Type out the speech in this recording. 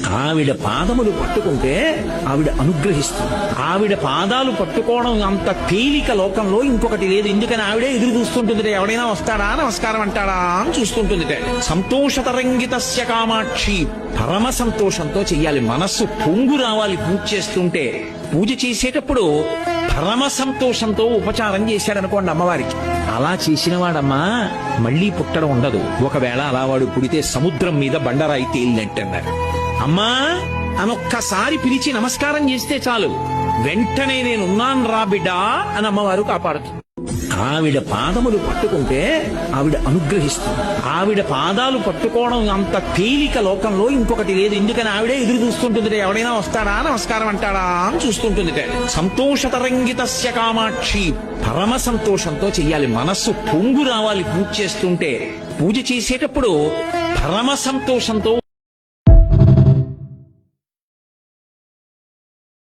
ఆవిడ పాదములు పట్టుకుంటే ఆవిడ అనుగ్రహిస్తుంది. ఆవిడ పాదాలు పట్టుకోవడం అంత తేలిక లోకంలో ఇంకొకటి లేదు. ఎందుకని ఆవిడే ఎదురు చూస్తుంటుంది, ఎవడైనా వస్తాడా నమస్కారం అంటాడా అని చూస్తుంటుంది. సంతోషతరంగితస్య కామాక్షి, పరమ సంతోషంతో చెయ్యాలి. మనస్సు పొంగు రావాలి పూజ చేస్తుంటే. పూజ చేసేటప్పుడు పరమ సంతోషంతో ఉపచారం చేశాడనుకోండి అమ్మవారికి, అలా చేసిన వాడమ్మా మళ్లీ పుట్టడం ఉండదు. ఒకవేళ అలా వాడు పుడితే సముద్రం మీద బండరాయి తేలినట్టన్నారు. అమ్మా అనొక్కసారి పిలిచి నమస్కారం చేస్తే చాలు, వెంటనే నేనున్నాను రా బిడ్డా అని అమ్మవారు కాపాడుతుంది. ఆవిడ పాదములు పట్టుకుంటే ఆవిడ అనుగ్రహిస్తుంది. ఆవిడ పాదాలు పట్టుకోవడం అంత తేలిక లోకంలో ఇంకొకటి లేదు. ఎందుకని ఆవిడే ఎదురు చూస్తుంటుంది, ఎవడైనా వస్తాడా నమస్కారం అంటాడా అని చూస్తుంటుంది. సంతోషతరంగితస్య కామాక్షి, పరమ సంతోషంతో చెయ్యాలి. మనస్సు పొంగు రావాలి పూజ చేస్తుంటే. పూజ చేసేటప్పుడు పరమ సంతోషంతో